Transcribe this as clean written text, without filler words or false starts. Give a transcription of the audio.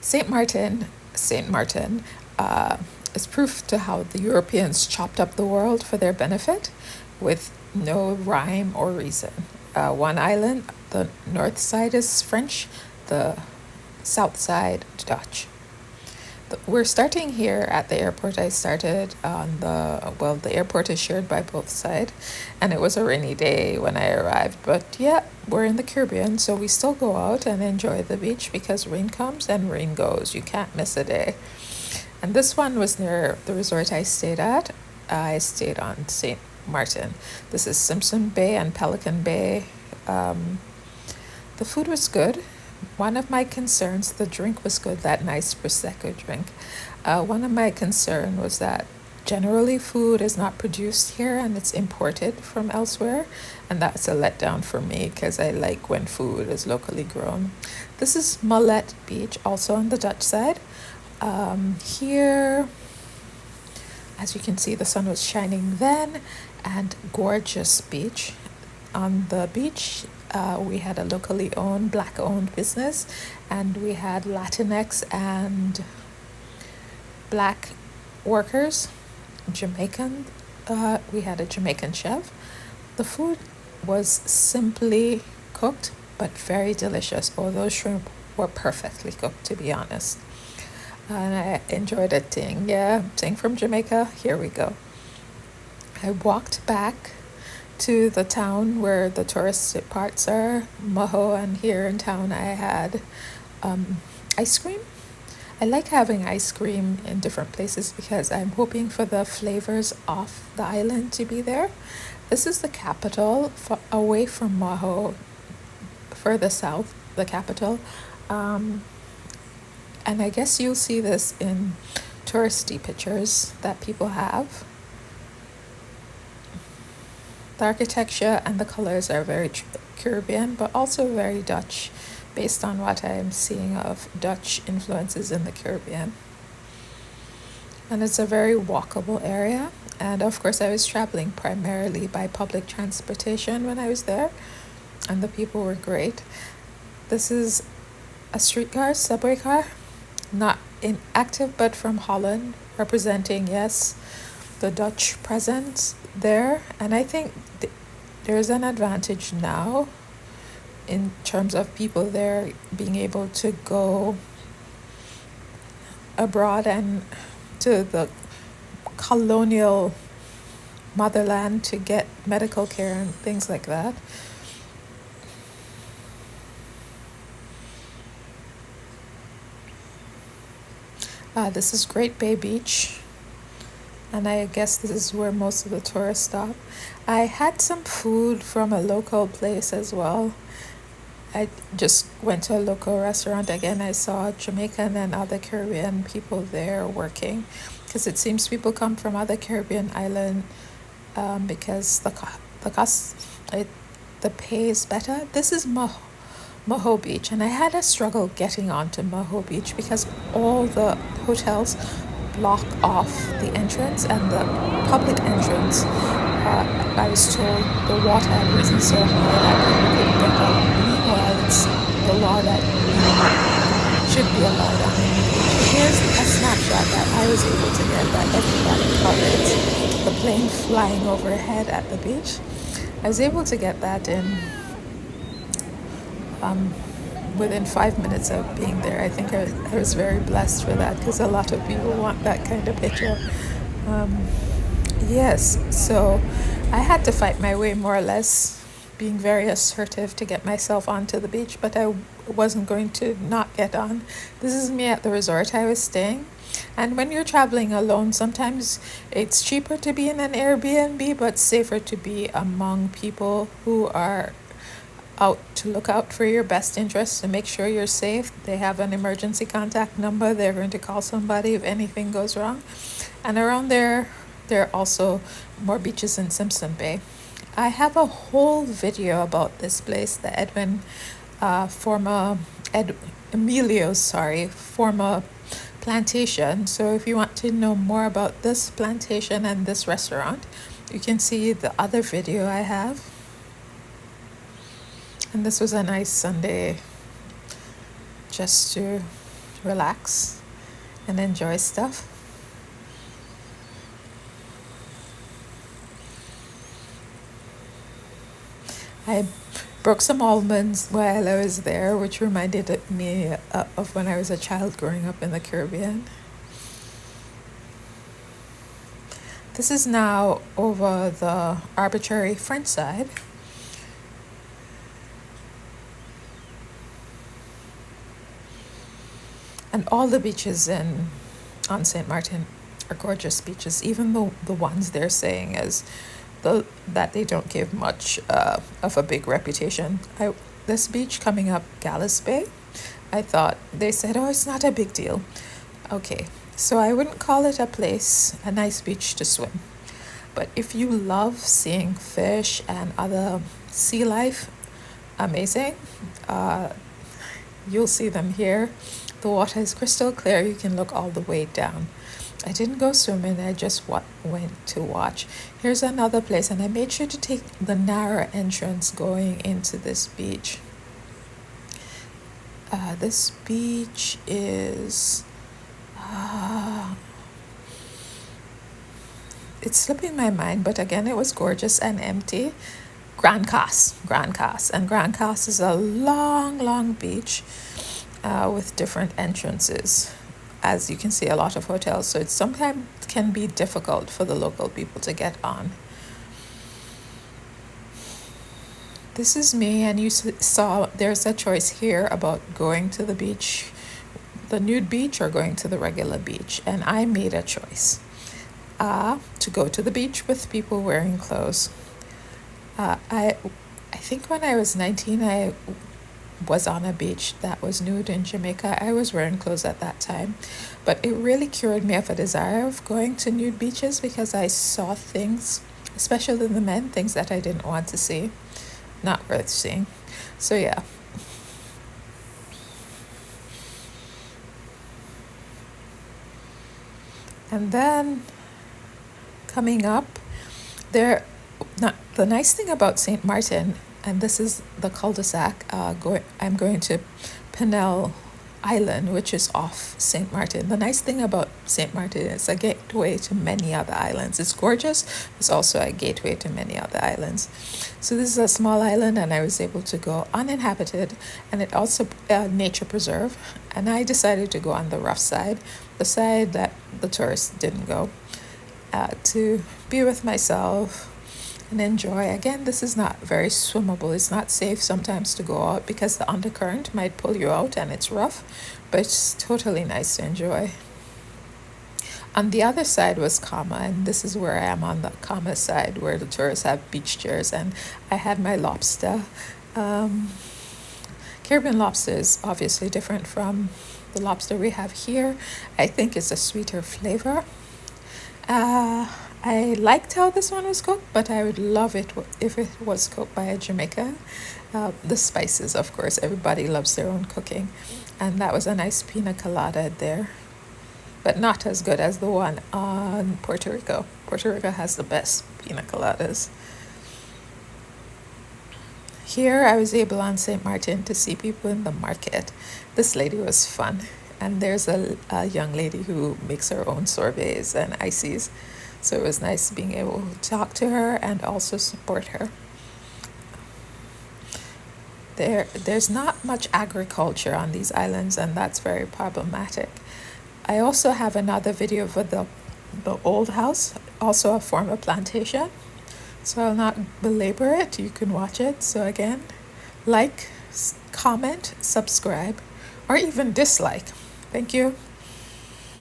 St. Martin is proof to how the Europeans chopped up the world for their benefit with no rhyme or reason. One island, the north side is French, the south side Dutch. We're starting here at the airport. I started on the airport is shared by both sides, and it was a rainy day when I arrived. But yeah, we're in the Caribbean, so we still go out and enjoy the beach because rain comes and rain goes. You can't miss a day. And this one was near the resort I stayed at. I stayed on St. Martin. This is Simpson Bay and Pelican Bay. The food was good. One of my concerns, the drink was good, that nice Prosecco drink. One of my concerns was that generally food is not produced here and it's imported from elsewhere. And that's a letdown for me because I like when food is locally grown. This is Mullet Beach, also on the Dutch side. Here, as you can see, the sun was shining then, and gorgeous beach. On the beach, we had a locally owned, black-owned business, and we had Latinx and black workers, Jamaican. We had a Jamaican chef. The food was simply cooked, but very delicious. Oh, those shrimp were perfectly cooked, to be honest. And I enjoyed it. Ting from Jamaica. Here we go. I walked back to the town where the tourist parts are, Moho, and here in town I had ice cream. I like having ice cream in different places because I'm hoping for the flavors off the island to be there. This is the capital, away from Moho, further south, the capital. And I guess you'll see this in touristy pictures that people have. The architecture and the colors are very Caribbean, but also very Dutch, based on what I'm seeing of Dutch influences in the Caribbean. And it's a very walkable area. And of course, I was traveling primarily by public transportation when I was there, and the people were great. This is a streetcar, subway car, not inactive, but from Holland, representing, yes, the Dutch presence there. And I think there's an advantage now in terms of people there being able to go abroad and to the colonial motherland to get medical care and things like that. This is Great Bay Beach, and I guess this is where most of the tourists stop. I had some food from a local place as well. I just went to a local restaurant. Again, I saw Jamaican and other Caribbean people there working, because it seems people come from other Caribbean islands because the pay is better. This is Moho Beach, and I had a struggle getting onto Moho Beach because all the hotels block off the entrance, and the public entrance, I was told the water had risen so high that people couldn't get out. Meanwhile, it's the law that should be allowed on the beach. Here's a snapshot that I was able to get that everybody caught the plane flying overhead at the beach. I was able to get that in within 5 minutes of being there. I think I was very blessed for that, because a lot of people want that kind of picture. Yes, so I had to fight my way, more or less, being very assertive to get myself onto the beach, but I wasn't going to not get on. This is me at the resort I was staying. And when you're traveling alone, sometimes it's cheaper to be in an Airbnb, but safer to be among people who are out to look out for your best interests, to make sure you're safe. They have an emergency contact number. They're going to call somebody if anything goes wrong. And around there are also more beaches in Simpson Bay. I have a whole video about this place, the Emilio's former plantation. So if you want to know more about this plantation and this restaurant, you can see the other video I have. And this was a nice Sunday just to relax, and enjoy stuff. I broke some almonds while I was there, which reminded me of when I was a child growing up in the Caribbean. This is now over the arbitrary French side. And all the beaches on St. Martin are gorgeous beaches, even though the ones they're saying is that they don't give much of a big reputation. This beach coming up, Gallus Bay, I thought they said, oh, it's not a big deal. Okay, so I wouldn't call it a nice beach to swim. But if you love seeing fish and other sea life, amazing. You'll see them here. The water is crystal clear. You can look all the way down. I didn't go swimming. I just went to watch. Here's another place, and I made sure to take the narrow entrance going into this beach. This beach is... it's slipping my mind, but again, it was gorgeous and empty. Grand Cas. And Grand Cas is a long beach with different entrances. As you can see, a lot of hotels, so it sometimes can be difficult for the local people to get on. This is me, and you saw there's a choice here about going to the beach, the nude beach, or going to the regular beach, and I made a choice to go to the beach with people wearing clothes. I think when I was 19, I was on a beach that was nude in Jamaica. I was wearing clothes at that time, but it really cured me of a desire of going to nude beaches because I saw things, especially the men, things that I didn't want to see, not worth seeing. So yeah. And then coming up, the nice thing about St. Martin, and this is the cul-de-sac, I'm going to Pinel Island, which is off St. Martin. The nice thing about St. Martin is a gateway to many other islands. It's gorgeous. It's also a gateway to many other islands. So this is a small island, and I was able to go uninhabited, and it also nature preserve. And I decided to go on the rough side, the side that the tourists didn't go, to be with myself and enjoy. Again, this is not very swimmable. It's not safe sometimes to go out because the undercurrent might pull you out and it's rough, but it's totally nice to enjoy. On the other side was Kama, and this is where I am on the Kama side, where the tourists have beach chairs, and I had my lobster. Caribbean lobster is obviously different from the lobster we have here. I think it's a sweeter flavor. I liked how this one was cooked, but I would love it if it was cooked by a Jamaican. The spices, of course, everybody loves their own cooking. And that was a nice pina colada there, but not as good as the one on Puerto Rico. Puerto Rico has the best pina coladas. Here I was able on St. Martin to see people in the market. This lady was fun. And there's a young lady who makes her own sorbets and ices. So it was nice being able to talk to her and also support her. There's not much agriculture on these islands, and that's very problematic. I also have another video for the old house, also a former plantation. So I'll not belabor it. You can watch it. So again, like, comment, subscribe, or even dislike. Thank you.